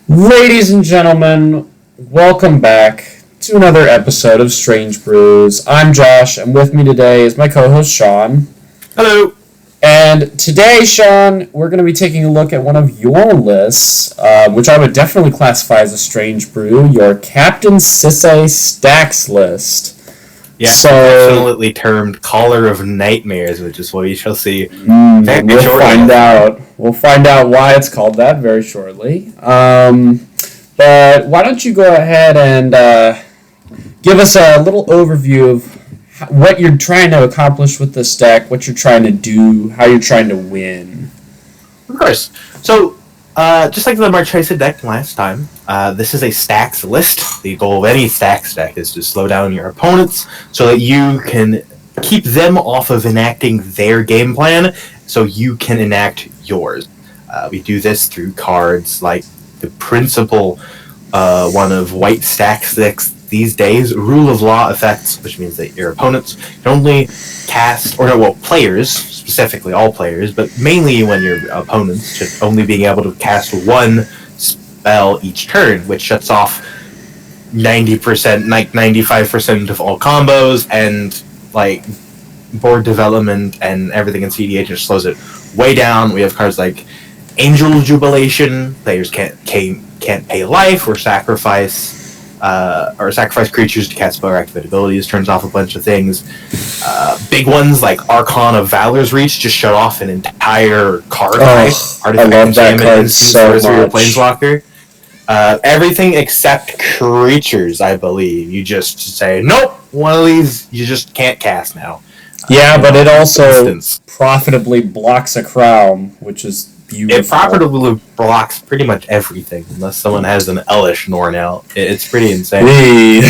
Ladies and gentlemen, welcome back to another episode of Strange Brews. I'm Josh, and with me today is my co-host Sean. Hello. And today, Sean, we're going to be taking a look at one of your lists, which I would definitely classify as a strange brew, your Captain Sisay Stacks list. Yeah, so definitely termed Caller of Nightmares, which is what we shall see. We'll find out. We'll find out why it's called that very shortly. But why don't you go ahead and give us a little overview of what you're trying to accomplish with this deck, what you're trying to do, how you're trying to win. Of course. So, just like the Marchesa deck last time, this is a stacks list. The goal of any stacks deck is to slow down your opponents so that you can keep them off of enacting their game plan so you can enact yours. We do this through cards like the principal one of white stacks decks these days, Rule of Law effects, which means that your opponents can only cast, players, specifically all players, but mainly when your opponents should only being able to cast one spell each turn, which shuts off 90%, 95% of all combos, and like board development and everything in CDH just slows it way down. We have cards like Angel Jubilation. Players can't pay life or sacrifice creatures to cast spell or activate abilities. Turns off a bunch of things. Big ones like Archon of Valor's Reach just shut off an entire card type. I love that card so much. Planeswalker. Everything except creatures, I believe. You just say, nope, one of these you just can't cast now. Yeah, but it also profitably blocks a crown, which is beautiful. It profitably blocks pretty much everything, unless someone has an Elish Norn out. It's pretty insane.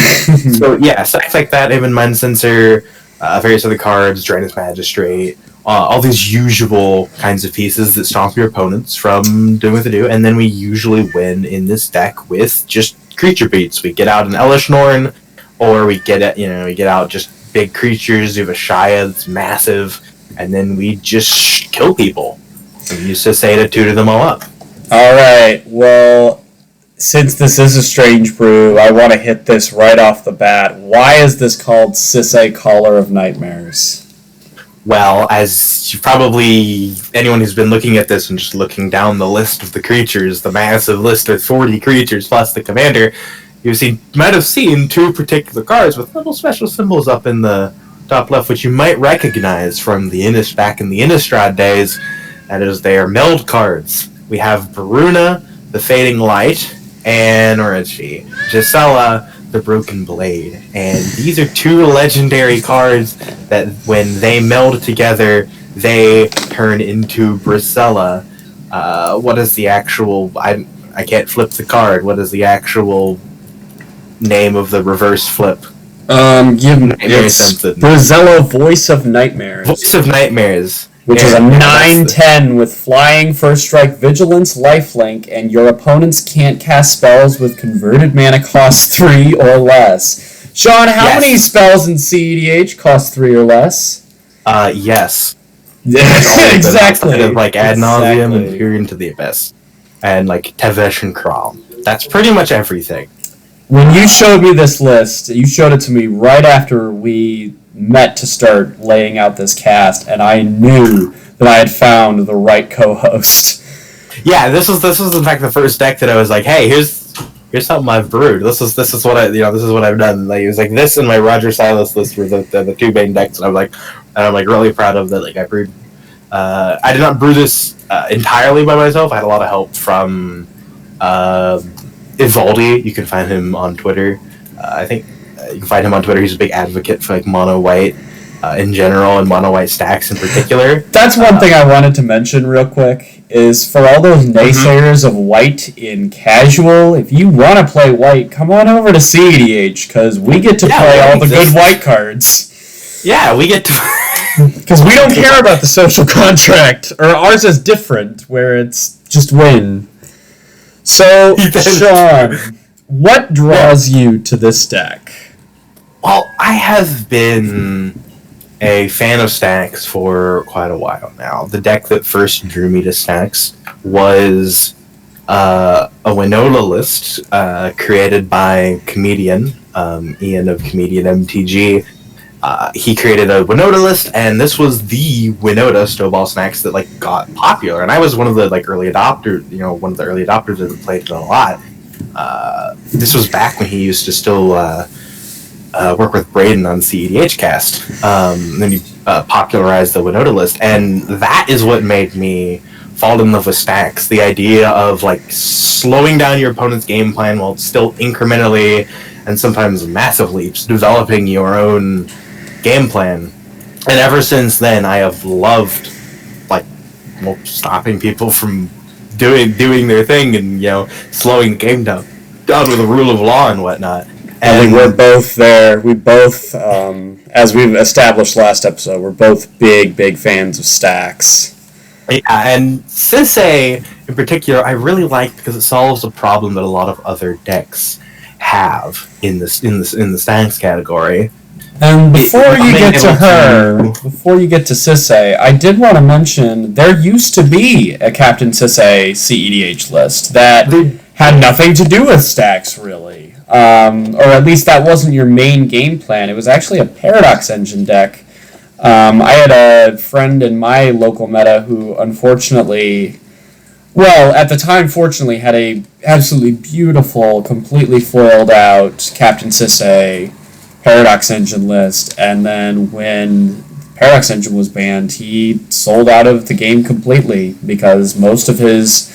So yeah, stuff like that, even Mind Sensor, various other cards, Drainus Magistrate, all these usual kinds of pieces that stop your opponents from doing what they do, and then we usually win in this deck with just creature beats. We get out an Elish Norn, or we get out just big creatures. We have a Shia that's massive, and then we just kill people. We use Sisay to tutor them all up. Alright, well, since this is a strange brew, I want to hit this right off the bat. Why is this called Sisay Caller of Nightmares? Well, as you probably, anyone who's been looking at this and just looking down the list of the creatures, the massive list of 40 creatures plus the commander, you might have seen two particular cards with little special symbols up in the top left, which you might recognize from back in the Innistrad days. That is, they are meld cards. We have Baruna, the Fading Light, and Gisela, the Broken Blade. And these are two legendary cards that, when they meld together, they turn into Brisella. What is the actual... I can't flip the card. What is the actual name of the reverse flip? It's Brisella, Voice of Nightmares. Voice of Nightmares. Which is a 9/10 with Flying, First Strike, Vigilance, Lifelink, and your opponents can't cast spells with converted mana cost 3 or less. Sean, how many spells in CEDH cost 3 or less? Yes. Exactly. Like Ad Nauseam and Peer into the Abyss. And like Tevesh and Kral. That's pretty much everything. When you showed me this list, you showed it to me right after we met to start laying out this cast, and I knew that I had found the right co-host. Yeah, this was in fact the first deck that I was like, hey, here's something I've brewed. This is what I've done. Like, it was like this and my Roger Silas list were the two main decks, and I'm really proud of that. Like, I brewed. I did not brew this entirely by myself. I had a lot of help from Ivaldi. You can find him on Twitter. I think you can find him on Twitter. He's a big advocate for like mono white in general and mono white stacks in particular. That's one thing I wanted to mention real quick is for all those naysayers of white in casual, if you want to play white, come on over to CEDH because we get to play all the good white cards. Yeah, we get to... Because we don't care about the social contract, or ours is different, where it's just win. So, Sean, what draws you to this deck? Well, I have been a fan of stacks for quite a while now. The deck that first drew me to stacks was a Winota list created by comedian Ian of Comedian MTG. He created a Winota list, and this was the Winota Snowball Snacks that like got popular. And I was one of the like early adopters, one of the early adopters that played it a lot. This was back when he used to still work with Braden on CEDH Cast. Then he popularized the Winota list, and that is what made me fall in love with stacks. The idea of like slowing down your opponent's game plan while still incrementally and sometimes massive leaps developing your own game plan. And ever since then, I have loved stopping people from doing their thing and slowing the game down with the rule of law and whatnot. I think we're both there. We both, as we've established last episode, we're both big fans of stacks. Yeah, and Sisay in particular, I really like because it solves a problem that a lot of other decks have in the stacks category. And before you get to Sisay, I did want to mention there used to be a Captain Sisay CEDH list that had nothing to do with stacks, really. Or at least that wasn't your main game plan. It was actually a Paradox Engine deck. I had a friend in my local meta who unfortunately, at the time, fortunately, had a absolutely beautiful, completely foiled out Captain Sisay Paradox Engine list, and then when Paradox Engine was banned, he sold out of the game completely because most of his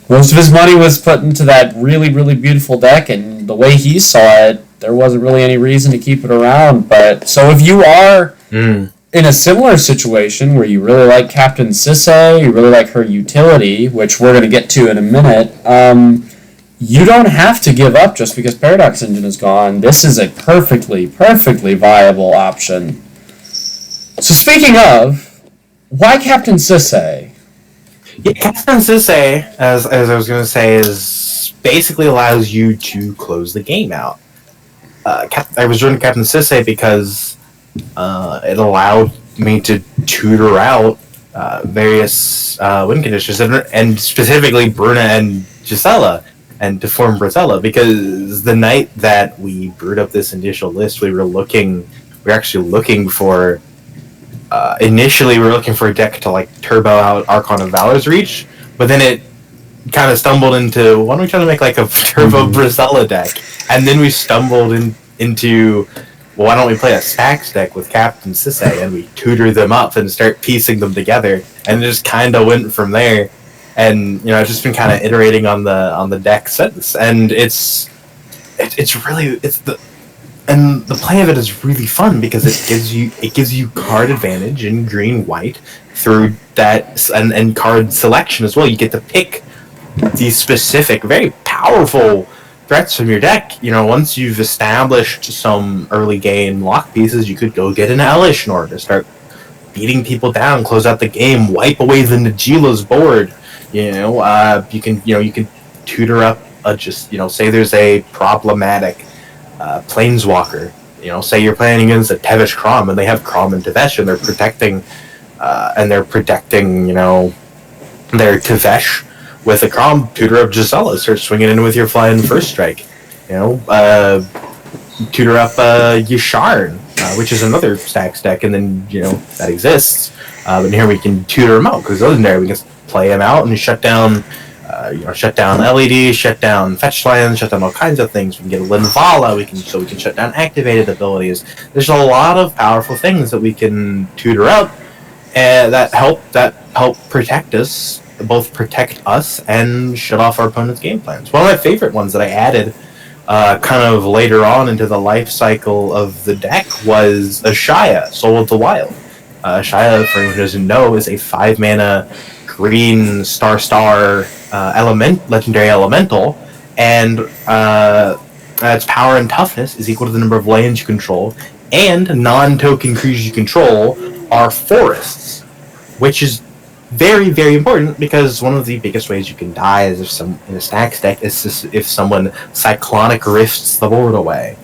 money was put into that really beautiful deck, and the way he saw it, there wasn't really any reason to keep it around. But so if you are in a similar situation where you really like Captain Sisay, you really like her utility, which we're going to get to in a minute, you don't have to give up just because Paradox Engine is gone. This is a perfectly viable option. So speaking of, why Captain Sisay? Yeah, Captain Sisay, as I was going to say, is basically allows you to close the game out. I was joining Captain Sisay because it allowed me to tutor out various win conditions, and specifically Bruna and Gisela, and to form Brazella, because the night that we brewed up this initial list, we were actually looking for initially we were looking for a deck to like turbo out Archon of Valor's Reach, but then it kind of stumbled into, why don't we try to make like a turbo Brazella deck? And then we stumbled into, well, why don't we play a stacks deck with Captain Sisay, and we tutor them up and start piecing them together, and it just kind of went from there. And I've just been kind of iterating on the deck since, and the play of it is really fun because it gives you card advantage in green white through that, and card selection as well. You get to pick these specific, very powerful threats from your deck. Once you've established some early game lock pieces, you could go get an Elish in order to start beating people down, close out the game, wipe away the Nagila's board. You can tutor up say there's a problematic planeswalker. Say you're playing against a Tevesh Crom and they have Crom and Tevesh, and they're protecting their Tevesh with a Crom. Tutor up Gisela, start swinging in with your flying first strike. Tutor up Yasharn, which is another stacks deck, and then that exists. But here we can tutor them out because legendary. We can play them out and shut down LED, shut down fetch lands, shut down all kinds of things. We can get a Linvala. We can shut down activated abilities. There's a lot of powerful things that we can tutor out, and that help protect us, both protect us and shut off our opponent's game plans. One of my favorite ones that I added kind of later on into the life cycle of the deck was Ashaya, Soul of the Wild. Ashaya, for anyone who doesn't know, is a 5-mana green star legendary elemental, and its power and toughness is equal to the number of lands you control, and non-token creatures you control are forests, which is very, very important because one of the biggest ways you can die is in a stacks deck is if someone cyclonic rifts the board away,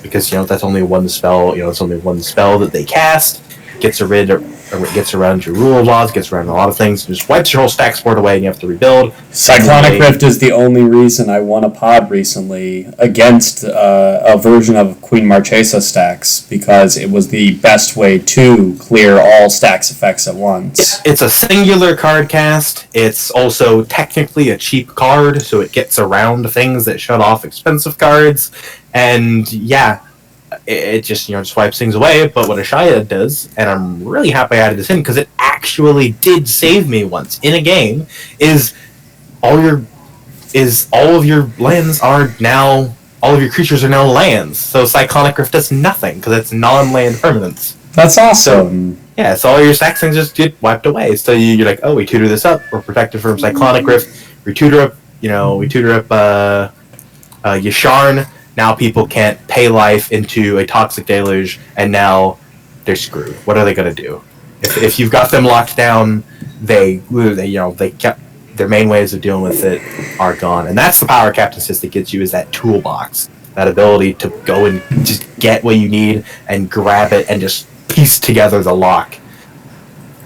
because that's only one spell. It's only one spell that they cast, gets rid of gets around your rule of laws, gets around a lot of things, and just wipes your whole stack board away, and you have to rebuild. Cyclonic Rift is the only reason I won a pod recently against a version of Queen Marchesa stacks, because it was the best way to clear all stacks effects at once. It's a singular card cast. It's also technically a cheap card, so it gets around things that shut off expensive cards. And yeah, it just just wipes things away. But what Ashaya does, and I'm really happy I added this in because it actually did save me once in a game, is all of your lands are now, all of your creatures are now lands. So Cyclonic Rift does nothing because it's non-land permanents. That's awesome. So, yeah, so all your stack things just get wiped away. So you're like, oh, we tutor this up. We're protected from Cyclonic Rift. We tutor up Yasharn. Now people can't pay life into a Toxic Deluge, and now they're screwed. What are they going to do? If you've got them locked down, they kept their main ways of dealing with it are gone. And that's the power Captain Sisay gets you, is that toolbox, that ability to go and just get what you need and grab it and just piece together the lock.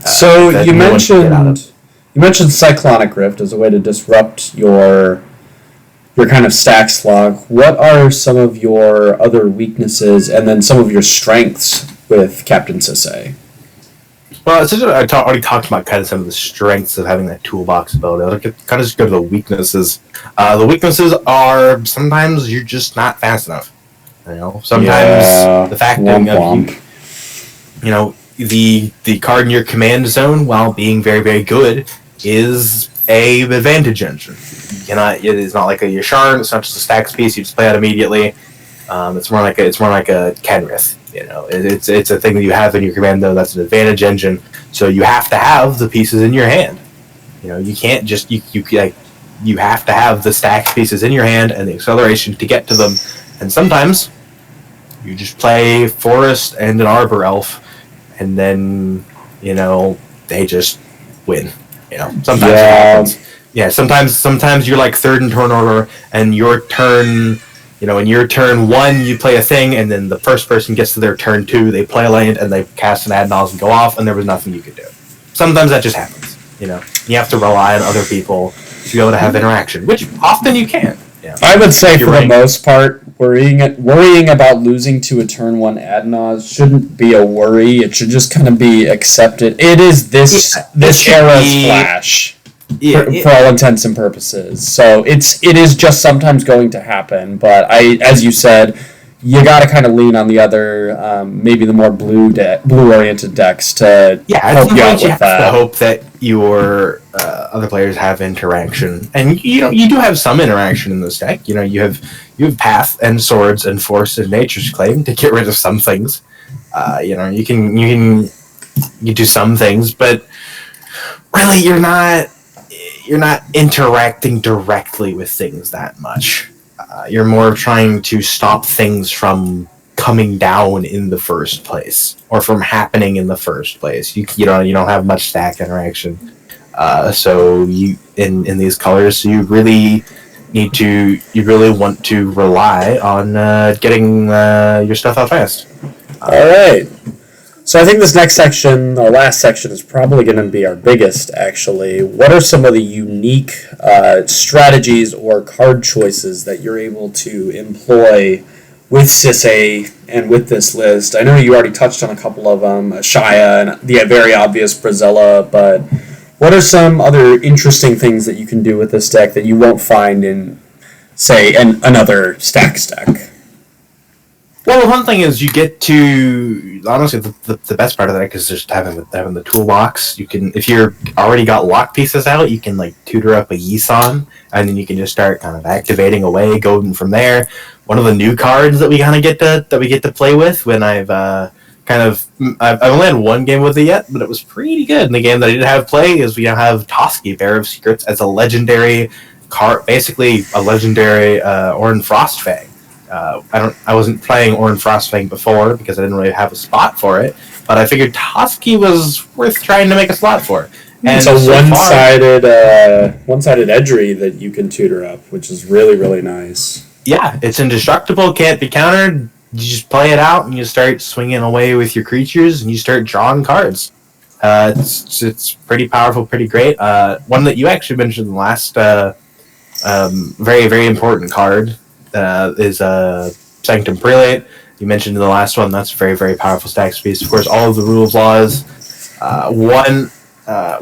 So you mentioned Cyclonic Rift as a way to disrupt your kind of stack slog. What are some of your other weaknesses and then some of your strengths with Captain Sisay? Well, I already talked about kind of some of the strengths of having that toolbox ability. I'll kind of just go to the weaknesses. The weaknesses are sometimes you're just not fast enough. Sometimes the fact of the card in your command zone, while being very, very good, is a advantage engine. It is not like a Yasharn. It's not just a stacks piece you just play out immediately. It's more like a Kenrith. It's a thing that you have in your command, though. That's an advantage engine. So you have to have the pieces in your hand. You can't just you have to have the stacked pieces in your hand and the acceleration to get to them. And sometimes you just play Forest and an Arbor Elf, and then they just win. Sometimes it happens. Yeah, sometimes you're like third in turn order, and your turn, in your turn 1 you play a thing, and then the first person gets to their turn 2, they play a land, and they cast an Adnals and go off, and there was nothing you could do. Sometimes that just happens. You have to rely on other people to be able to have interaction, which often you can. Yeah. I would say for the most part, worrying about losing to a turn 1 Adnaz shouldn't be a worry. It should just kind of be accepted. It is this era's Flash. For all intents and purposes. So it is just sometimes going to happen, but as you said, you got to kind of lean on the other, maybe the more blue-oriented decks to help you out with that. You have to hope that your other players have interaction, and you do have some interaction in this deck. You have Path and Swords and Force and Nature's Claim to get rid of some things. You can do some things, but really you're not interacting directly with things that much. You're more trying to stop things from coming down in the first place, or from happening in the first place. You don't have much stack interaction. So you in these colors, you really want to rely on getting your stuff out fast. All right. So I think this next section, our last section, is probably going to be our biggest, actually. What are some of the unique strategies or card choices that you're able to employ with Sisay and with this list? I know you already touched on a couple of them, Shaya and the very obvious Brazilla, but what are some other interesting things that you can do with this deck that you won't find in, say, another stacks deck? Well, one thing is you get to, honestly, the best part of that is just having the toolbox. You can, if you're already got lock pieces out, you can tutor up a Yisan, and then you can just start kind of activating away, going from there. One of the new cards that we kind of get to play with when I've only had one game with it yet, but it was pretty good. In the game that I did have play is we now have Toski, Bearer of Secrets, as a legendary card, basically a legendary Orin Frostfang. I wasn't playing Orin Frostfang before because I didn't really have a spot for it, but I figured Toski was worth trying to make a slot for. And it's a one-sided edgery that you can tutor up, which is really, really nice. Yeah, it's indestructible, can't be countered. You just play it out and you start swinging away with your creatures and you start drawing cards. It's pretty powerful, pretty great. One that you actually mentioned in the last very, very important card is Sanctum Prelate. You mentioned in the last one, that's a very, very powerful stack piece. Of course, all of the rule of laws. One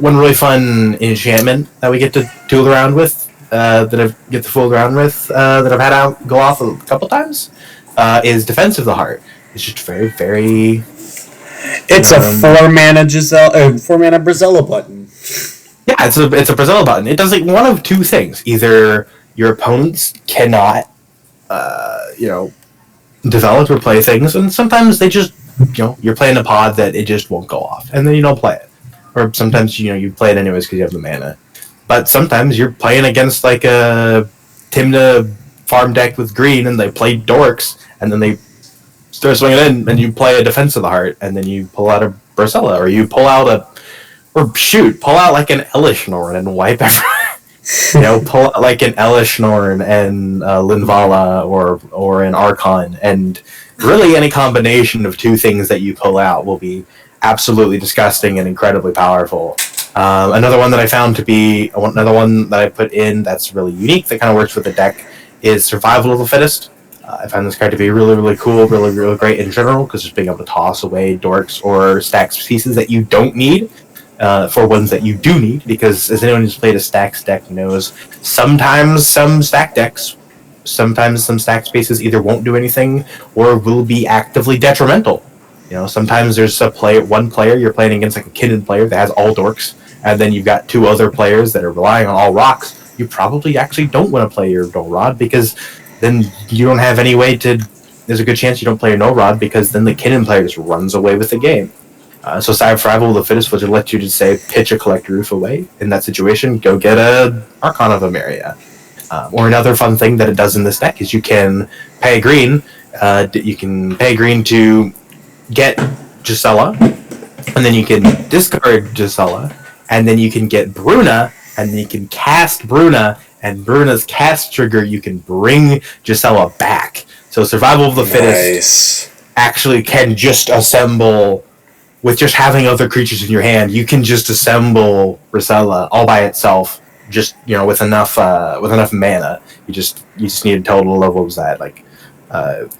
really fun enchantment that we get to tool around with, that I've fool around with, that I've had go off a couple times, is Defense of the Heart. It's just very, very... It's a 4-mana Brazella button. Yeah, it's a Brazella button. It does one of two things. Either your opponents cannot, develop or play things, and sometimes they just, you're playing a pod that it just won't go off, and then you don't play it. Or sometimes, you play it anyways because you have the mana. But sometimes you're playing against, like, a Timna farm deck with green, and they play Dorks, and then they start swinging in, and you play a Defense of the Heart, and then you pull out a Brazella, or you pull out like an Elishnorn and wipe everyone. Pull out like an Elishnorn and Linvala or an Archon, and really any combination of two things that you pull out will be absolutely disgusting and incredibly powerful. Another one that I found to be another one that I put in that's really unique that kind of works with the deck is Survival of the Fittest. I find this card to be really, really cool, really, really great in general, because just being able to toss away dorks or stacks pieces that you don't need for ones that you do need, because as anyone who's played a stacks deck knows, sometimes some stacks pieces either won't do anything or will be actively detrimental. Sometimes there's one player you're playing against, like a Kinnan player that has all dorks, and then you've got two other players that are relying on all rocks. You probably actually don't want to play your No Rod, because then you don't have any way to... There's a good chance you don't play your No Rod, because then the Kinnan player just runs away with the game. So Survival of the Fittest would let you just say, pitch a Collect Roof away. In that situation, go get a Archon of Emeria. Or another fun thing that it does in this deck is you can pay green. You can pay green to get Gisela, and then you can discard Gisela, and then you can get Bruna, and then you can cast Bruna, and Bruna's cast trigger, you can bring Gisela back. So Survival of the Fittest actually can just assemble, with just having other creatures in your hand, you can just assemble Gisela all by itself, just, with enough mana. You just need a total of, what was that, like,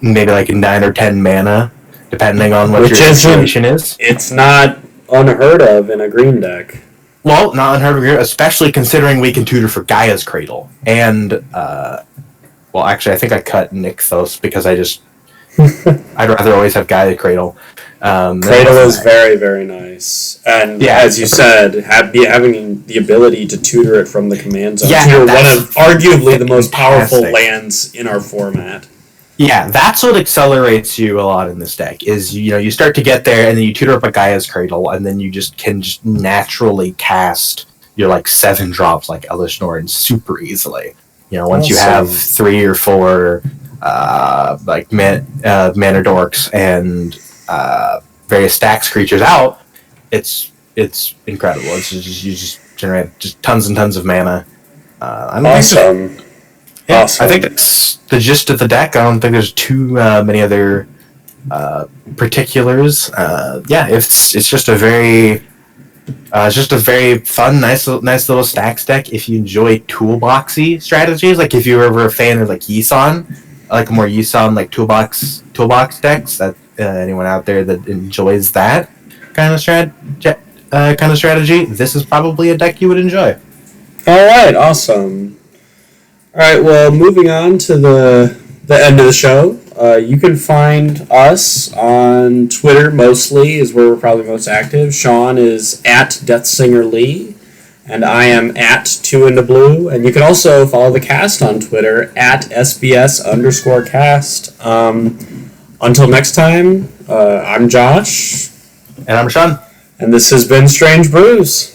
maybe like 9 or 10 mana, depending on what your situation is. It's not unheard of in a green deck. Well, not unheard of, especially considering we can tutor for Gaia's Cradle. And, actually, I think I cut Nykthos because I'd rather always have Gaia's Cradle. Cradle is very, very nice. And as you said, having the ability to tutor it from the command zone. You're one of arguably the most powerful lands in our format. Yeah, that's what accelerates you a lot in this deck, is, you start to get there, and then you tutor up a Gaia's Cradle, and then you can naturally cast your, 7 drops like Elishnorn super easily. Once you have 3 or 4, Mana Dorks and various stacks creatures out, it's incredible. It's just, you just generate just tons and tons of mana. Awesome. I think that's the gist of the deck. I don't think there's too many other particulars. It's just a very fun, nice little stacks deck. If you enjoy toolboxy strategies, like if you're ever a fan of Yisan, more Yisan toolbox decks. That anyone out there that enjoys that kind of strategy, this is probably a deck you would enjoy. All right, awesome. All right, well, moving on to the end of the show. You can find us on Twitter, mostly, is where we're probably most active. Sean is at DeathSingerLee, and I am at 2intheblue. And you can also follow the cast on Twitter, at SBS_cast. Until next time, I'm Josh. And I'm Sean. And this has been Strange Brews.